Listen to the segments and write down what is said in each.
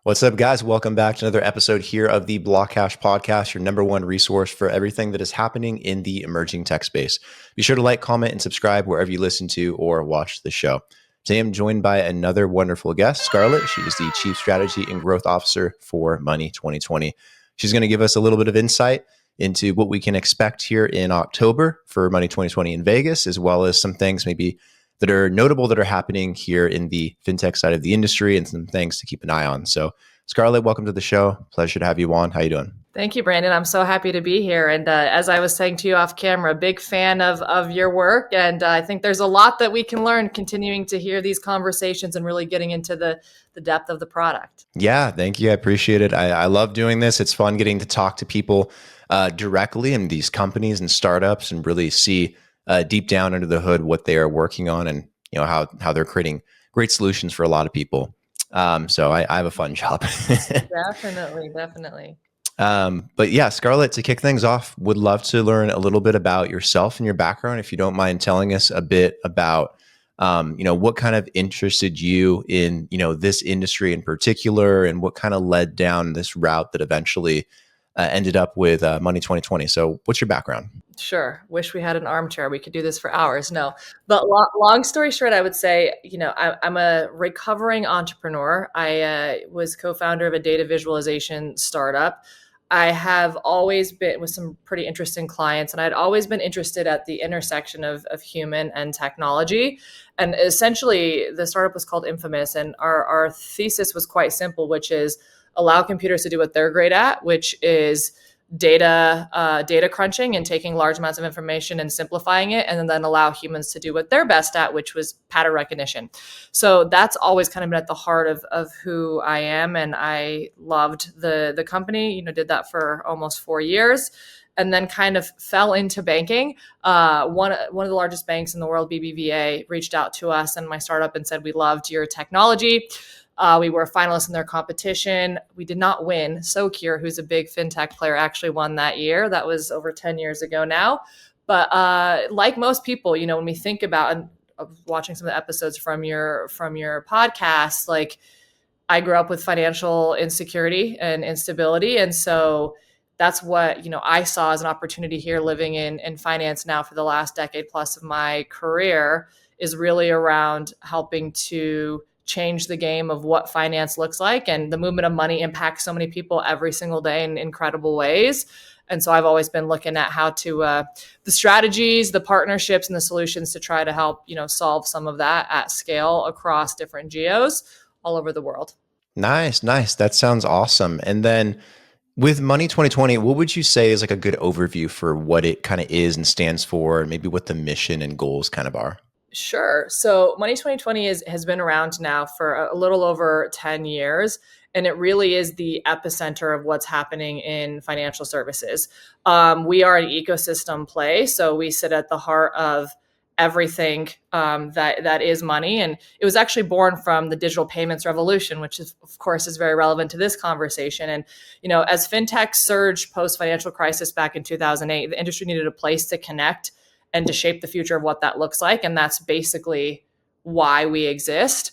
What's up, guys? Welcome back to another episode here of the BlockHash Podcast, your number one resource for everything that is happening in the emerging tech space. Be sure to like, comment, and subscribe wherever you listen to or watch the show. Today, I'm joined by another wonderful guest, Scarlett. She is the Chief Strategy and Growth Officer for Money20. She's going to give us a little bit of insight into what we can expect here in October for Money 2020 in Vegas, as well as some things maybe that are notable that are happening here in the fintech side of the industry and some things to keep an eye on. So Scarlett, welcome to the show. Pleasure to have you on. How you doing? Thank you, Brandon. I'm so happy to be here. And as I was saying to you off camera, big fan of your work. And I think there's a lot that we can learn continuing to hear these conversations and really getting into the depth of the product. Yeah, thank you. I appreciate it. I love doing this. It's fun getting to talk to people directly in these companies and startups and really see deep down under the hood what they are working on and how they're creating great solutions for a lot of people. So I have a fun job. Definitely. But yeah, Scarlett, to kick things off, would love to learn a little bit about yourself and your background. If you don't mind telling us a bit about, what kind of interested you in, this industry in particular, and what kind of led down this route that eventually ended up with Money 2020. So what's your background? Sure. Wish we had an armchair. We could do this for hours. No, but long story short, I would say, I'm a recovering entrepreneur. I was co-founder of a data visualization startup. I have always been with some pretty interesting clients, and I'd always been interested at the intersection of human and technology. And essentially, the startup was called Infamous, and our thesis was quite simple, which is allow computers to do what they're great at, which is data crunching and taking large amounts of information and simplifying it, and then allow humans to do what they're best at, which was pattern recognition. So that's always kind of been at the heart of who I am, and I loved the company. Did that for almost 4 years, and then kind of fell into banking. One of the largest banks in the world, BBVA, reached out to us and my startup and said, "We loved your technology." We were finalists in their competition. We did not win. Socure, who's a big fintech player, actually won that year. That was over 10 years ago now. But like most people, when we think about and watching some of the episodes from your podcast, like I grew up with financial insecurity and instability. And so that's what, I saw as an opportunity here living in finance now for the last decade plus of my career is really around helping to change the game of what finance looks like. And the movement of money impacts so many people every single day in incredible ways. And so I've always been looking at how to the strategies, the partnerships, and the solutions to try to help, solve some of that at scale across different geos all over the world. Nice. That sounds awesome. And then with Money 2020, what would you say is like a good overview for what it kind of is and stands for, and maybe what the mission and goals kind of are? Sure. So Money 2020 has been around now for a little over 10 years, and it really is the epicenter of what's happening in financial services. We are an ecosystem play, so we sit at the heart of everything that is money. And it was actually born from the digital payments revolution, which is, of course, is very relevant to this conversation. And, as fintech surged post-financial crisis back in 2008, the industry needed a place to connect and to shape the future of what that looks like. And that's basically why we exist.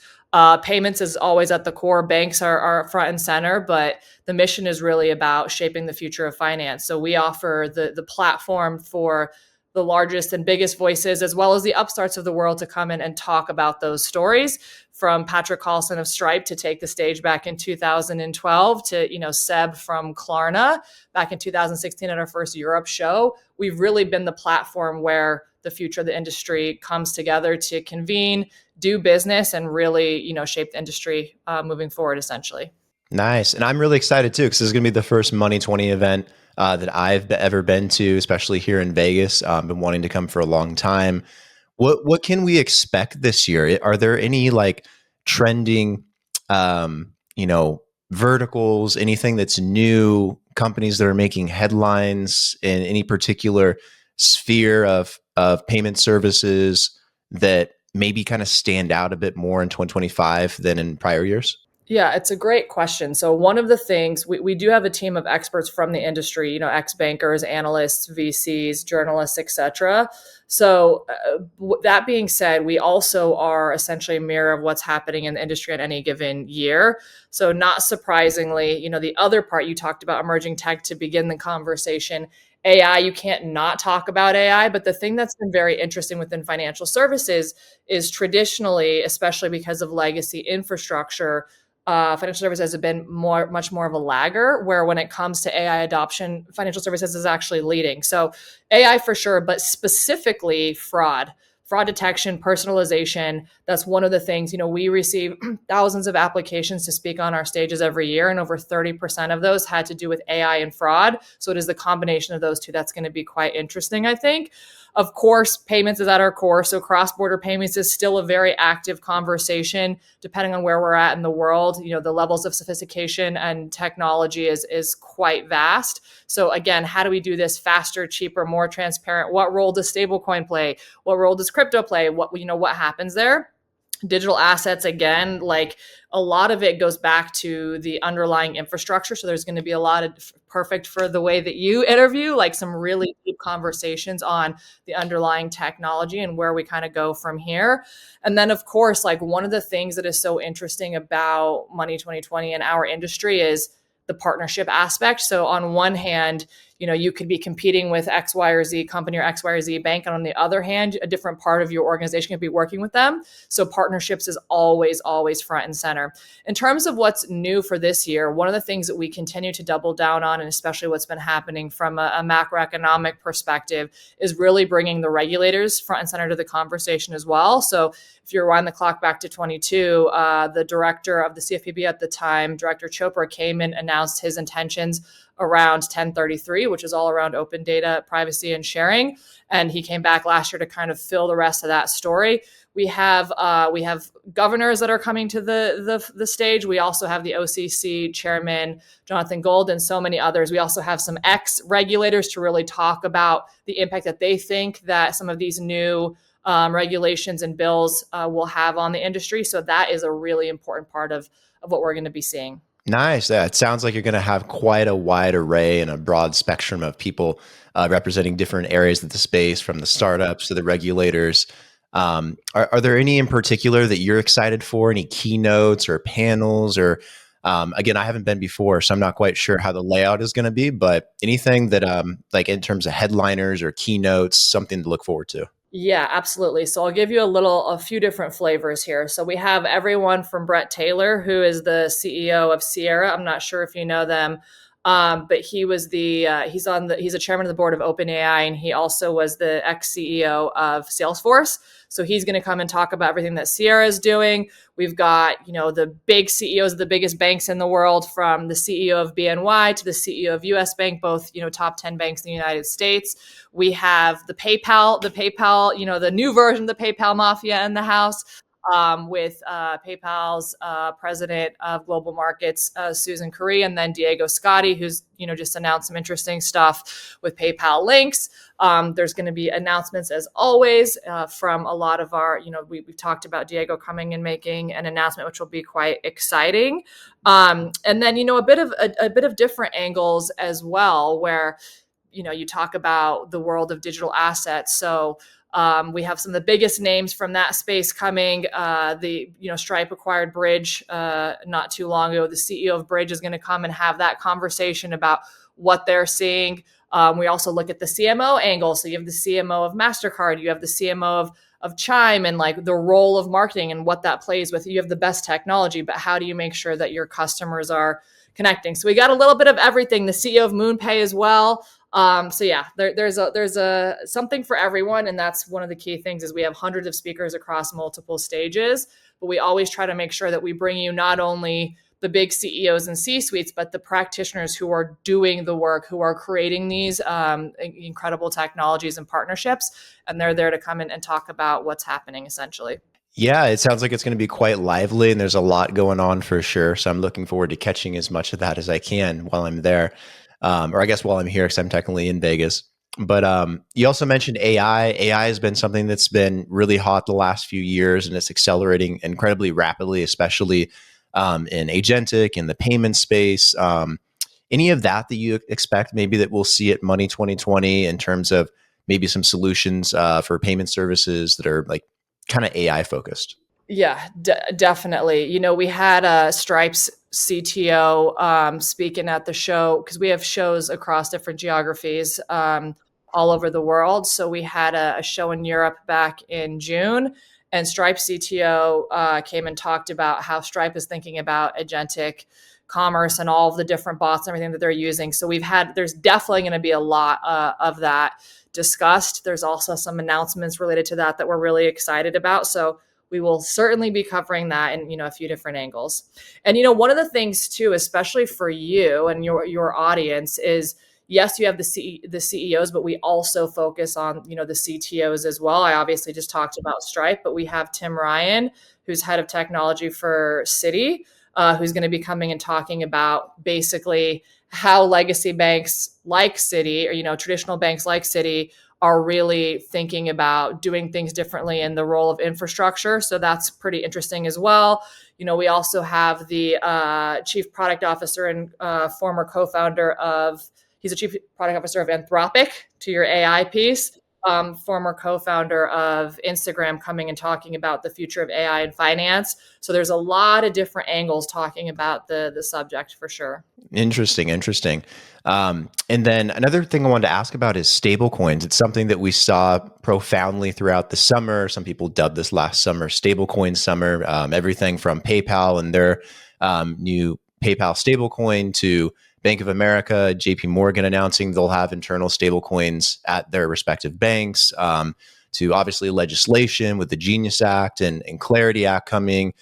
Payments is always at the core. Banks are front and center, but the mission is really about shaping the future of finance. So we offer the platform for the largest and biggest voices, as well as the upstarts of the world, to come in and talk about those stories. From Patrick Carlson of Stripe to take the stage back in 2012 to, Seb from Klarna back in 2016 at our first Europe show. We've really been the platform where the future of the industry comes together to convene, do business, and really, shape the industry moving forward, essentially. Nice. And I'm really excited too, because this is going to be the first Money 20 event that I've ever been to, especially here in Vegas. I've been wanting to come for a long time. What can we expect this year? Are there any like trending, verticals, anything that's new, companies that are making headlines in any particular sphere of payment services that maybe kind of stand out a bit more in 2025 than in prior years? Yeah, it's a great question. So one of the things we do have a team of experts from the industry, ex-bankers, analysts, VCs, journalists, etc. So that being said, we also are essentially a mirror of what's happening in the industry at any given year. So not surprisingly, the other part you talked about emerging tech to begin the conversation. AI, you can't not talk about AI, but the thing that's been very interesting within financial services is traditionally, especially because of legacy infrastructure, financial services has been much more of a lagger, where when it comes to AI adoption, financial services is actually leading. So AI for sure, but specifically fraud detection, personalization. That's one of the things, we receive thousands of applications to speak on our stages every year, and over 30% of those had to do with AI and fraud. So it is the combination of those two that's going to be quite interesting, I think. Of course, payments is at our core. So cross-border payments is still a very active conversation, depending on where we're at in the world. The levels of sophistication and technology is quite vast. So again, how do we do this faster, cheaper, more transparent? What role does stablecoin play? What role does crypto play? What happens there? Digital assets, again, like a lot of it goes back to the underlying infrastructure. So there's going to be a lot of perfect for the way that you interview, like some really deep conversations on the underlying technology and where we kind of go from here. And then, of course, like one of the things that is so interesting about Money 2020 and our industry is the partnership aspect. So on one hand, you could be competing with X, Y, or Z company or X, Y, or Z bank. And on the other hand, a different part of your organization could be working with them. So partnerships is always, always front and center. In terms of what's new for this year, one of the things that we continue to double down on, and especially what's been happening from a macroeconomic perspective, is really bringing the regulators front and center to the conversation as well. So if you rewind the clock back to 22, the director of the CFPB at the time, Director Chopra, came and announced his intentions around 1033, which is all around open data, privacy, and sharing. And he came back last year to kind of fill the rest of that story. We have governors that are coming to the stage. We also have the OCC chairman, Jonathan Gold, and so many others. We also have some ex-regulators to really talk about the impact that they think that some of these new regulations and bills will have on the industry. So that is a really important part of what we're going to be seeing. Nice. Yeah, it sounds like you're going to have quite a wide array and a broad spectrum of people representing different areas of the space, from the startups to the regulators. Are there any in particular that you're excited for? Any keynotes or panels? Or again, I haven't been before, so I'm not quite sure how the layout is going to be. But anything that like in terms of headliners or keynotes, something to look forward to? Yeah, absolutely. So I'll give you a few different flavors here. So we have everyone from Brett Taylor, who is the CEO of Sierra. I'm not sure if you know them, but he's a chairman of the board of OpenAI, and he also was the ex-CEO of Salesforce. So he's going to come and talk about everything that Sierra is doing. We've got, the big CEOs of the biggest banks in the world, from the CEO of BNY to the CEO of US Bank, both, top 10 banks in the United States. We have the PayPal, the new version of the PayPal mafia in the house. With PayPal's president of global markets, Susan Curry, and then Diego Scotti, who's just announced some interesting stuff with PayPal links. There's going to be announcements, as always, from a lot of our, we've talked about Diego coming and making an announcement, which will be quite exciting. And then, a bit of different angles as well, where, you talk about the world of digital assets. So we have some of the biggest names from that space coming. Stripe acquired Bridge not too long ago. The CEO of Bridge is going to come and have that conversation about what they're seeing. We also look at the CMO angle. So you have the CMO of MasterCard, you have the CMO of Chime, and like the role of marketing and what that plays with. You have the best technology, but how do you make sure that your customers are connecting? So we got a little bit of everything. The CEO of MoonPay as well. So yeah, there's a something for everyone. And that's one of the key things, is we have hundreds of speakers across multiple stages, but we always try to make sure that we bring you not only the big CEOs and C-suites, but the practitioners who are doing the work, who are creating these incredible technologies and partnerships. And they're there to come in and talk about what's happening, essentially. Yeah, it sounds like it's going to be quite lively, and there's a lot going on for sure. So I'm looking forward to catching as much of that as I can while I'm there. Or I guess while I'm here, because I'm technically in Vegas. But you also mentioned AI. AI has been something that's been really hot the last few years, and it's accelerating incredibly rapidly, especially in agentic, in the payment space. Any of that you expect maybe that we'll see at Money 2020 in terms of maybe some solutions for payment services that are like kind of AI focused? Yeah, definitely. We had Stripe's CTO speaking at the show because we have shows across different geographies all over the world. So we had a show in Europe back in June, and Stripe CTO came and talked about how Stripe is thinking about agentic commerce and all of the different bots and everything that they're using. So there's definitely going to be a lot of that discussed. There's also some announcements related to that we're really excited about. So we will certainly be covering that in a few different angles. And one of the things too, especially for you and your audience, is yes, you have the CEOs, but we also focus on the CTOs as well. I obviously just talked about Stripe, but we have Tim Ryan, who's head of technology for Citi, who's going to be coming and talking about basically how legacy banks like Citi, or traditional banks like Citi, are really thinking about doing things differently in the role of infrastructure. So that's pretty interesting as well. We also have the chief product officer and former co-founder he's a chief product officer of Anthropic, to your AI piece, former co-founder of Instagram, coming and talking about the future of AI in finance. So there's a lot of different angles talking about the subject for sure. Interesting. And then another thing I wanted to ask about is stablecoins. It's something that we saw profoundly throughout the summer. Some people dubbed this last summer stablecoin summer. Everything from PayPal and their new PayPal stablecoin to Bank of America, JP Morgan announcing they'll have internal stablecoins at their respective banks, to obviously legislation with the Genius Act and Clarity Act coming.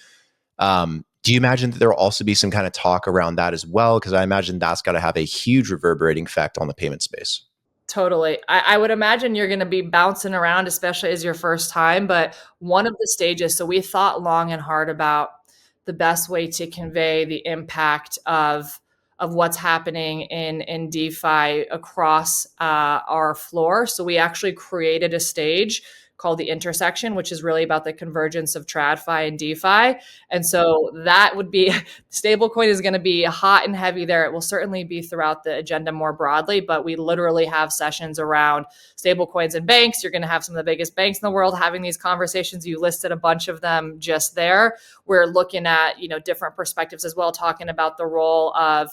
Do you imagine that there will also be some kind of talk around that as well? Because I imagine that's got to have a huge reverberating effect on the payment space. Totally. I would imagine you're going to be bouncing around, especially as your first time. But one of the stages, so we thought long and hard about the best way to convey the impact of what's happening in DeFi across our floor. So we actually created a stage called the intersection, which is really about the convergence of TradFi and DeFi. And so that would be, stablecoin is going to be hot and heavy there. It will certainly be throughout the agenda more broadly, but we literally have sessions around stablecoins and banks. You're going to have some of the biggest banks in the world having these conversations. You listed a bunch of them just there. We're looking at, different perspectives as well, talking about the role of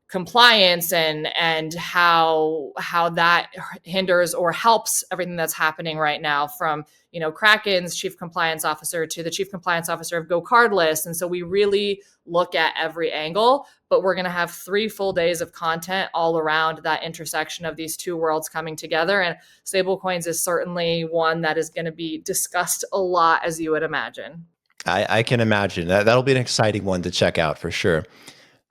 compliance and how that hinders or helps everything that's happening right now, from Kraken's chief compliance officer to the chief compliance officer of Go Cardless. And so we really look at every angle, but we're going to have 3 full days of content all around that intersection of these two worlds coming together. And stablecoins is certainly one that is going to be discussed a lot, as you would imagine. I can imagine that'll be an exciting one to check out for sure.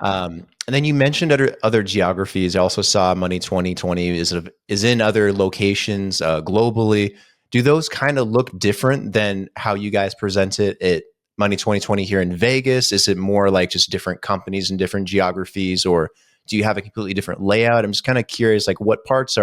And then you mentioned other geographies. I also saw Money 2020 is in other locations globally. Do those kind of look different than how you guys present it at Money 2020 here in Vegas? Is it more like just different companies in different geographies, or do you have a completely different layout? I'm just kind of curious, like what parts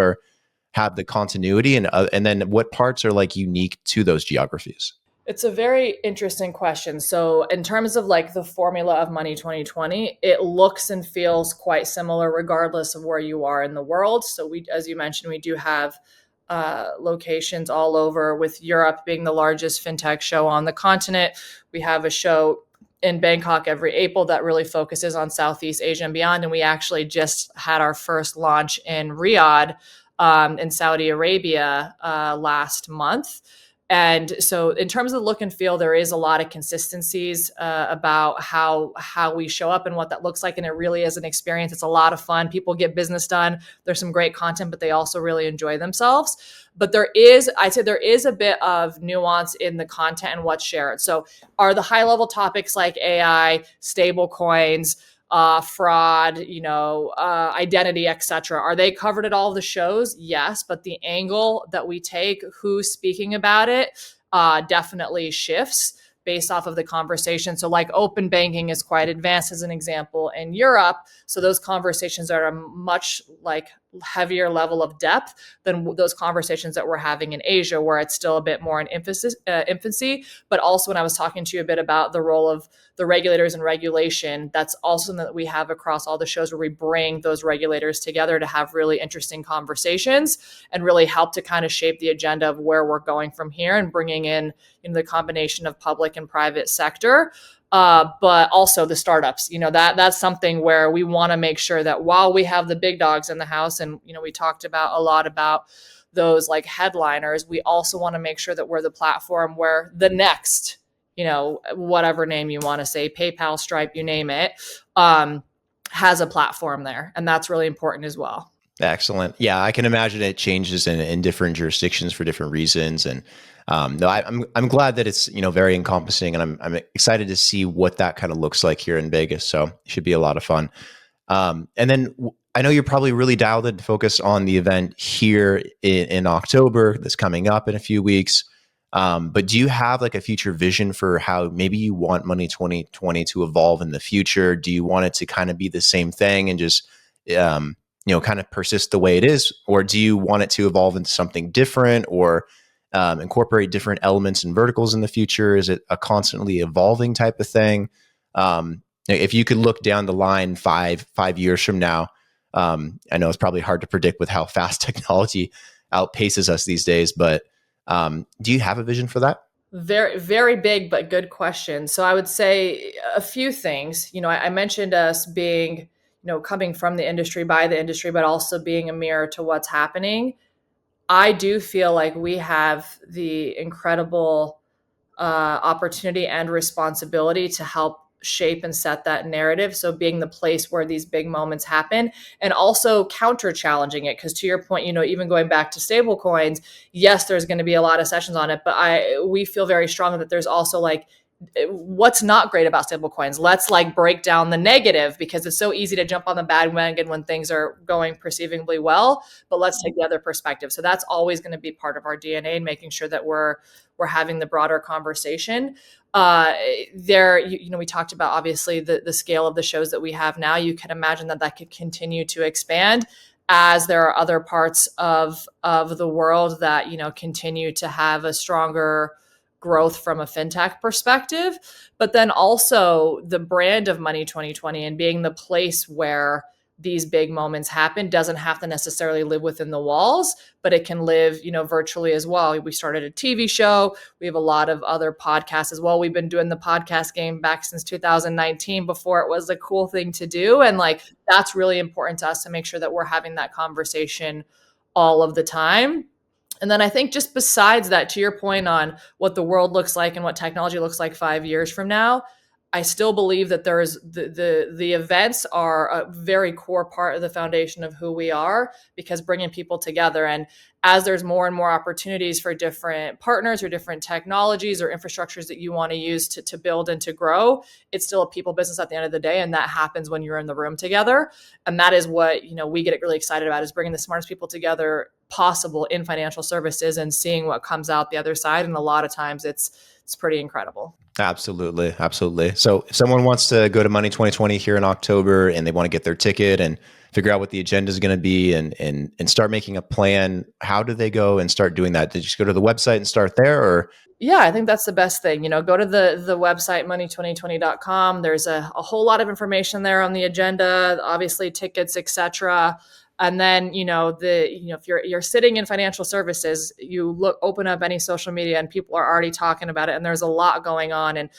have the continuity, and then what parts are like unique to those geographies? It's a very interesting question. So in terms of like the formula of Money 2020, it looks and feels quite similar regardless of where you are in the world. So we, as you mentioned, we do have locations all over, with Europe being the largest FinTech show on the continent. We have a show in Bangkok every April that really focuses on Southeast Asia and beyond. And we actually just had our first launch in Riyadh, in Saudi Arabia last month. And so in terms of the look and feel, there is a lot of consistencies about how we show up and what that looks like. And it really is an experience. It's a lot of fun. People get business done. There's some great content, but they also really enjoy themselves. But I'd say there is a bit of nuance in the content and what's shared. So are the high level topics like AI, stable coins, fraud, identity, etc. Are they covered at all of the shows? Yes, but the angle that we take, who's speaking about it, definitely shifts based off of the conversation. So like open banking is quite advanced as an example in Europe. So those conversations are much like heavier level of depth than those conversations that we're having in Asia, where it's still a bit more in infancy. But also when I was talking to you a bit about the role of the regulators and regulation, that's also something that we have across all the shows, where we bring those regulators together to have really interesting conversations and really help to kind of shape the agenda of where we're going from here, and bringing in the combination of public and private sector. But also the startups, that's something where we want to make sure that while we have the big dogs in the house, and, we talked about a lot about those like headliners, we also want to make sure that we're the platform where the next, whatever name you want to say, PayPal, Stripe, you name it, has a platform there. And that's really important as well. Excellent. Yeah, I can imagine it changes in different jurisdictions for different reasons. And no, I'm glad that it's very encompassing, and I'm excited to see what that kind of looks like here in Vegas. So it should be a lot of fun. And then I know you're probably really dialed in to focus on the event here in October that's coming up in a few weeks. But do you have like a future vision for how maybe you want Money 2020 to evolve in the future? Do you want it to kind of be the same thing and just kind of persist the way it is, or do you want it to evolve into something different, or incorporate different elements and verticals in the future? Is it a constantly evolving type of thing? If you could look down the line five years from now, I know it's probably hard to predict with how fast technology outpaces us these days, but do you have a vision for that? Very, very big, but good question. So I would say a few things. I mentioned us being, coming from the industry, by the industry, but also being a mirror to what's happening. I do feel like we have the incredible opportunity and responsibility to help shape and set that narrative. So being the place where these big moments happen, and also counter challenging it. Because to your point, even going back to stablecoins, yes, there's going to be a lot of sessions on it, but we feel very strongly that there's also like, what's not great about stablecoins. Let's like break down the negative, because it's so easy to jump on the bandwagon when things are going perceivably well, but let's take the other perspective. So that's always going to be part of our DNA, and making sure that we're having the broader conversation. We talked about obviously the scale of the shows that we have now. You can imagine that could continue to expand as there are other parts of the world that, continue to have a stronger growth from a fintech perspective. But then also the brand of Money 2020 and being the place where these big moments happen doesn't have to necessarily live within the walls, but it can live, virtually as well. We started a TV show. We have a lot of other podcasts as well. We've been doing the podcast game back since 2019, before it was a cool thing to do. And like, that's really important to us, to make sure that we're having that conversation all of the time. And then I think just besides that, to your point on what the world looks like and what technology looks like 5 years from now, I still believe that there is the events are a very core part of the foundation of who we are, because bringing people together. And as there's more and more opportunities for different partners or different technologies or infrastructures that you want to use to build and to grow, it's still a people business at the end of the day. And that happens when you're in the room together. And that is what, we get really excited about, is bringing the smartest people together possible in financial services and seeing what comes out the other side. And a lot of times it's pretty incredible. Absolutely. Absolutely. So if someone wants to go to Money 2020 here in October and they want to get their ticket and figure out what the agenda is going to be and start making a plan, how do they go and start doing that? Did you just go to the website and start there, or? Yeah, I think that's the best thing. Go to the website, money2020.com. There's a whole lot of information there on the agenda, obviously tickets, etc. And then, if you're sitting in financial services, you open up any social media and people are already talking about it, and there's a lot going on. And,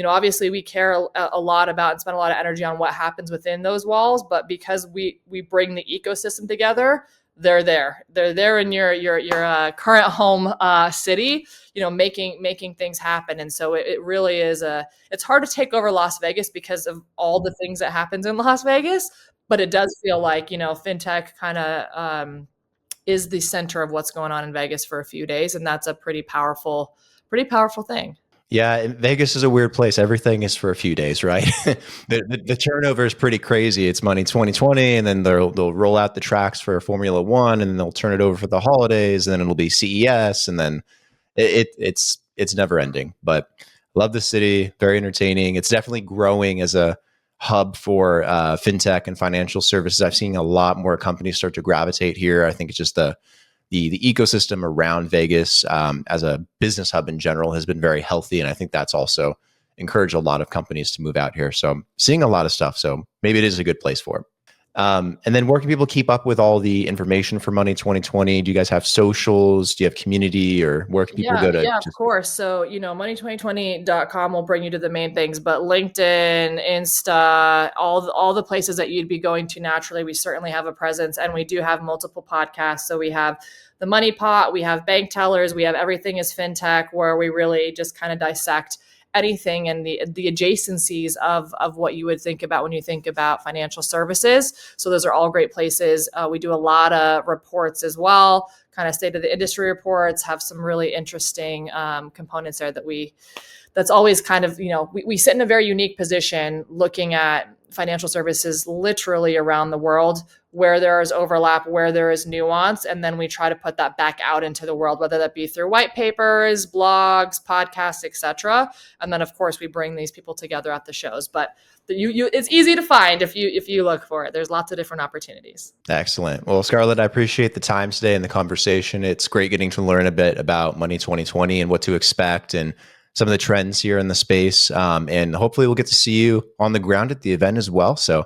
obviously we care a lot about and spend a lot of energy on what happens within those walls, but because we bring the ecosystem together, they're there. They're there in your current home city, making things happen. And so it really is it's hard to take over Las Vegas because of all the things that happens in Las Vegas. But it does feel like, fintech kind of is the center of what's going on in Vegas for a few days. And that's a pretty powerful thing. Yeah, Vegas is a weird place. Everything is for a few days, right? the turnover is pretty crazy. It's Money 2020, and then they'll roll out the tracks for Formula One, and then they'll turn it over for the holidays, and then it'll be CES, and then it's never ending. But love the city, very entertaining. It's definitely growing as a hub for fintech and financial services. I've seen a lot more companies start to gravitate here. I think it's just the ecosystem around Vegas as a business hub in general has been very healthy, and I think that's also encouraged a lot of companies to move out here. So I'm seeing a lot of stuff. So maybe it is a good place for it. And then where can people keep up with all the information for Money 2020? Do you guys have socials? Do you have community, or where can people go to? Yeah, of course. So, money2020.com will bring you to the main things, but LinkedIn, Insta, all the places that you'd be going to naturally, we certainly have a presence, and we do have multiple podcasts. So we have the Money Pot, we have Bank Tellers, we have Everything is FinTech, where we really just kind of dissect anything and the adjacencies of what you would think about when you think about financial services. So those are all great places. We do a lot of reports as well, kind of state of the industry reports, have some really interesting components there that's always kind of, we sit in a very unique position looking at financial services literally around the world, where there is overlap, where there is nuance, and then we try to put that back out into the world, whether that be through white papers, blogs, podcasts, etc. And then, of course, we bring these people together at the shows. But it's easy to find if you look for it. There's lots of different opportunities. Excellent. Well, Scarlett, I appreciate the time today and the conversation. It's great getting to learn a bit about Money 2020 and what to expect and some of the trends here in the space. And hopefully we'll get to see you on the ground at the event as well. So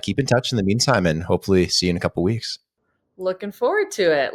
keep in touch in the meantime, and hopefully see you in a couple of weeks. Looking forward to it.